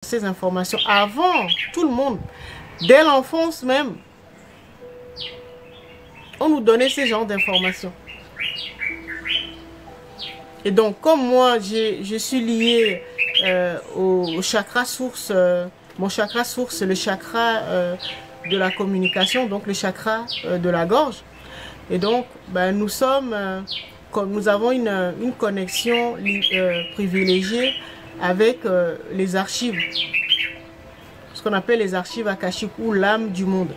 ces informations avant tout le monde, dès l'enfance même. On nous donnait ces genres d'informations. Et donc, comme moi, je suis liée au chakra source, mon chakra source, c'est le chakra de la communication, donc le chakra de la gorge. Et donc, ben, nous avons une connexion privilégiée avec les archives, ce qu'on appelle les archives akashiques ou l'âme du monde.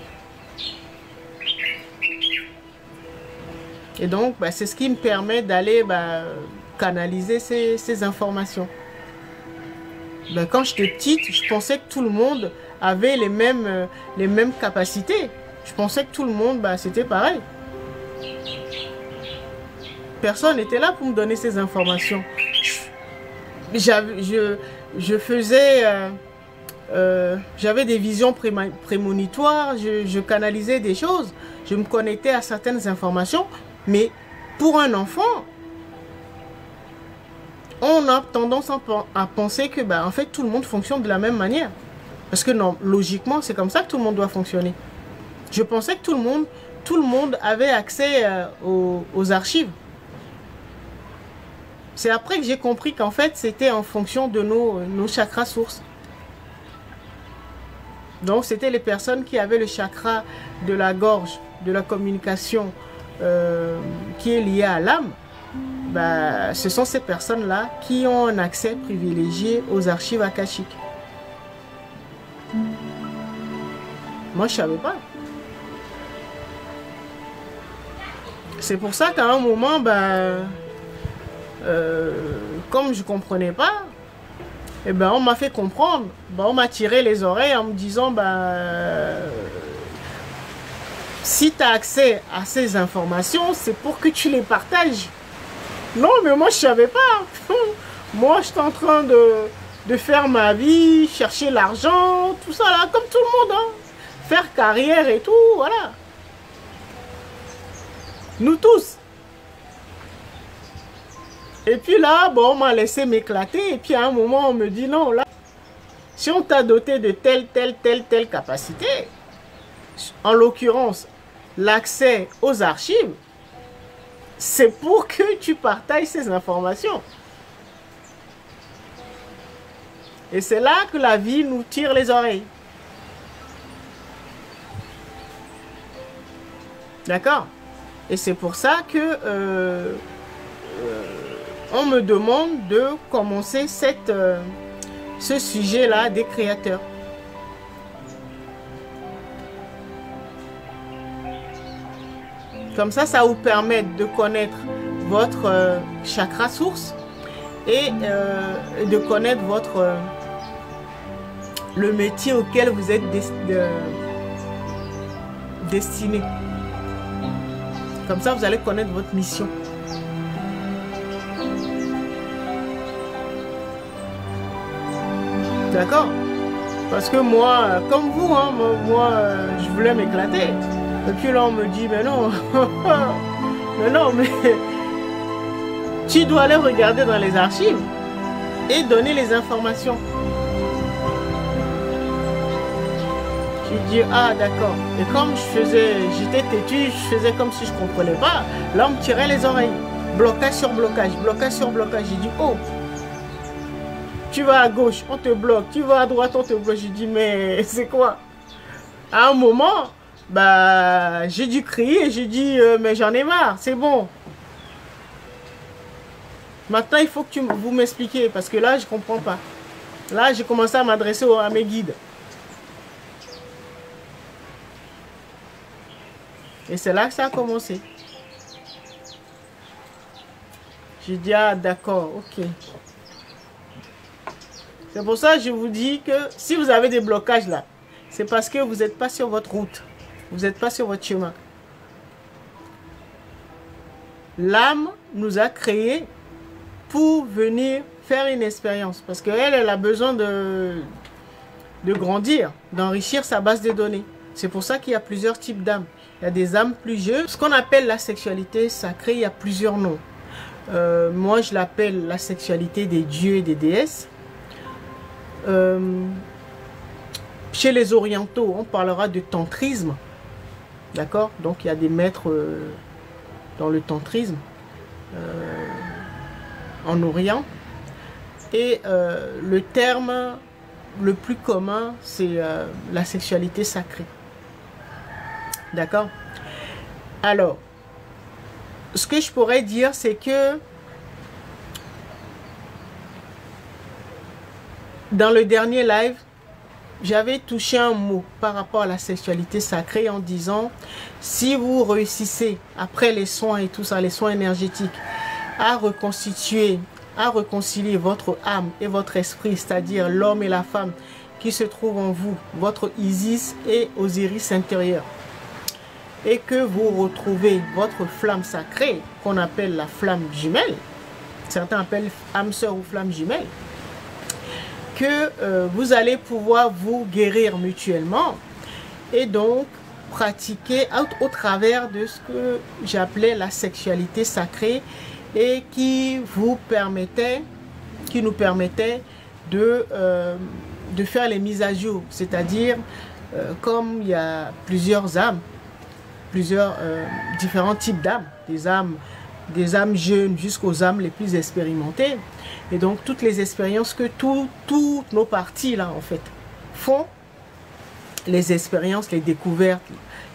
Et donc, bah, c'est ce qui me permet d'aller canaliser ces informations. Bah, quand j'étais petite, je pensais que tout le monde avait les mêmes capacités. Je pensais que tout le monde, c'était pareil. Personne n'était là pour me donner ces informations. J'avais des visions prémonitoires, je canalisais des choses, je me connectais à certaines informations. Mais pour un enfant, on a tendance à penser que en fait tout le monde fonctionne de la même manière. Parce que non, logiquement, c'est comme ça que tout le monde doit fonctionner. Je pensais que tout le monde avait accès aux archives. C'est après que j'ai compris qu'en fait, c'était en fonction de nos chakras sources. Donc, c'était les personnes qui avaient le chakra de la gorge, de la communication, qui est lié à l'âme. Ce sont ces personnes-là qui ont un accès privilégié aux archives akashiques. Moi, je ne savais pas. C'est pour ça qu'à un moment, comme je ne comprenais pas, on m'a fait comprendre. On m'a tiré les oreilles en me disant, si tu as accès à ces informations, c'est pour que tu les partages. Non, mais moi, je ne savais pas. Moi, j'étais en train de faire ma vie, chercher l'argent, tout ça, là, comme tout le monde. Hein. Faire carrière et tout, voilà. Nous tous. Et puis là, on m'a laissé m'éclater. Et puis à un moment, on me dit, non, là, si on t'a doté de telle capacité, en l'occurrence, l'accès aux archives, c'est pour que tu partages ces informations. Et c'est là que la vie nous tire les oreilles. D'accord? Et c'est pour ça que on me demande de commencer ce sujet-là des créateurs. Comme ça, ça vous permet de connaître votre chakra source et de connaître le métier auquel vous êtes destiné. Comme ça, vous allez connaître votre mission. D'accord? Parce que moi, comme vous, hein, moi, je voulais m'éclater. Et puis là, on me dit, mais non, mais non, mais tu dois aller regarder dans les archives et donner les informations. J'ai dit, ah d'accord. Et comme j'étais têtu, je faisais comme si je ne comprenais pas. Là, on me tirait les oreilles. Blocage sur blocage, blocage sur blocage. J'ai dit, oh, tu vas à gauche, on te bloque. Tu vas à droite, on te bloque. J'ai dit, mais c'est quoi? À un moment, j'ai dû crier. J'ai dit, mais j'en ai marre, c'est bon. Maintenant, il faut que vous m'expliquiez. Parce que là, je ne comprends pas. Là, j'ai commencé à m'adresser à mes guides. Et c'est là que ça a commencé. J'ai dit, ah d'accord, ok. C'est pour ça que je vous dis que si vous avez des blocages là, c'est parce que vous n'êtes pas sur votre route. Vous n'êtes pas sur votre chemin. L'âme nous a créés pour venir faire une expérience. Parce qu'elle a besoin de grandir, d'enrichir sa base de données. C'est pour ça qu'il y a plusieurs types d'âmes. Il y a des âmes plus jeunes. Ce qu'on appelle la sexualité sacrée, il y a plusieurs noms. Moi, je l'appelle la sexualité des dieux et des déesses. Chez les orientaux, on parlera de tantrisme. D'accord? Donc il y a des maîtres dans le tantrisme en Orient. Et le terme le plus commun, c'est la sexualité sacrée. D'accord? Alors, ce que je pourrais dire, c'est que dans le dernier live, j'avais touché un mot par rapport à la sexualité sacrée en disant, si vous réussissez, après les soins et tout ça, les soins énergétiques, à reconstituer, à réconcilier votre âme et votre esprit, c'est-à-dire l'homme et la femme qui se trouvent en vous, votre Isis et Osiris intérieur, et que vous retrouvez votre flamme sacrée, qu'on appelle la flamme jumelle, certains appellent âme sœur ou flamme jumelle, que vous allez pouvoir vous guérir mutuellement et donc pratiquer au travers de ce que j'appelais la sexualité sacrée et qui nous permettait de faire les mises à jour, c'est-à-dire comme il y a plusieurs âmes, plusieurs différents types d'âmes, des âmes jeunes jusqu'aux âmes les plus expérimentées, et donc toutes les expériences que toutes nos parties là en fait font, les expériences, les découvertes,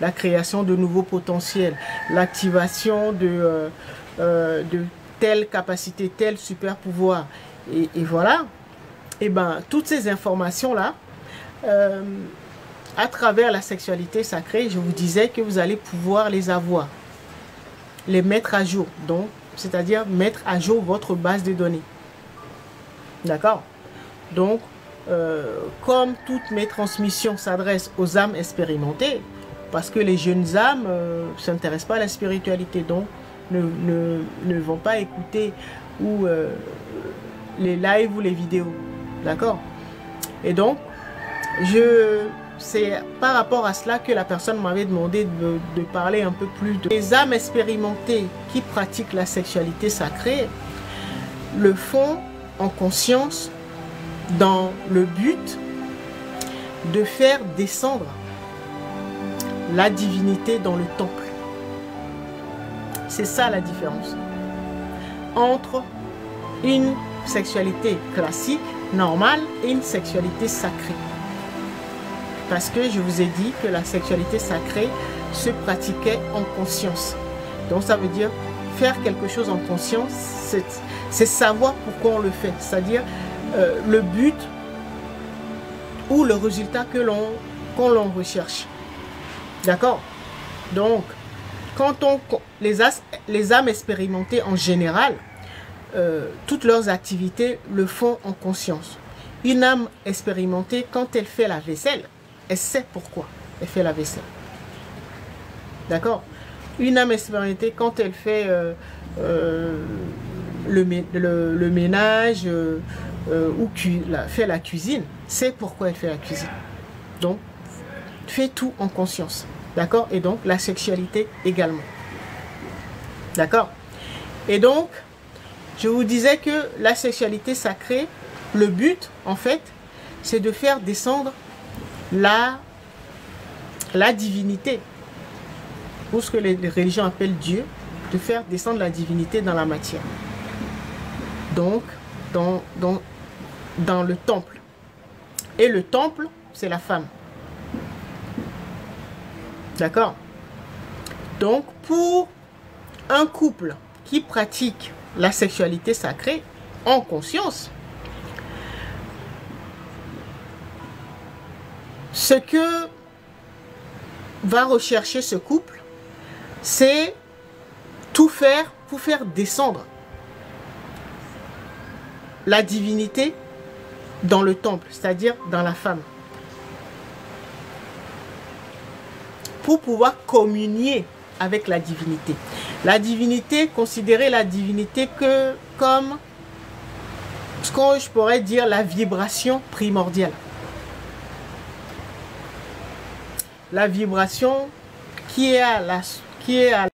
la création de nouveaux potentiels, l'activation de telle capacité, tel super pouvoir, et voilà, et ben toutes ces informations là à travers la sexualité sacrée, je vous disais que vous allez pouvoir les avoir, les mettre à jour, donc c'est-à-dire mettre à jour votre base de données. D'accord? Donc comme toutes mes transmissions s'adressent aux âmes expérimentées, parce que les jeunes âmes ne s'intéressent pas à la spiritualité, donc ne vont pas écouter ou les lives ou les vidéos. D'accord? Et donc c'est par rapport à cela que la personne m'avait demandé de parler un peu plus de... Les âmes expérimentées qui pratiquent la sexualité sacrée le font en conscience dans le but de faire descendre la divinité dans le temple. C'est ça la différence entre une sexualité classique, normale, et une sexualité sacrée. Parce que je vous ai dit que la sexualité sacrée se pratiquait en conscience. Donc ça veut dire faire quelque chose en conscience, c'est savoir pourquoi on le fait. C'est-à-dire le but ou le résultat qu'on l'on recherche. D'accord? Donc, quand les âmes expérimentées en général, toutes leurs activités le font en conscience. Une âme expérimentée, quand elle fait la vaisselle, elle sait pourquoi elle fait la vaisselle. D'accord? Une âme expérimentée, quand elle fait le ménage ou fait la cuisine, c'est pourquoi elle fait la cuisine. Donc, fait tout en conscience. D'accord? Et donc, la sexualité également. D'accord? Et donc, je vous disais que la sexualité sacrée, le but, en fait, c'est de faire descendre la divinité, ou ce que les religions appellent Dieu, de faire descendre la divinité dans la matière. Donc, dans le temple. Et le temple, c'est la femme. D'accord? Donc, pour un couple qui pratique la sexualité sacrée en conscience, ce que va rechercher ce couple, c'est tout faire pour faire descendre la divinité dans le temple, c'est-à-dire dans la femme, pour pouvoir communier avec la divinité. La divinité, considérer la divinité comme ce que je pourrais dire la vibration primordiale. La vibration qui est à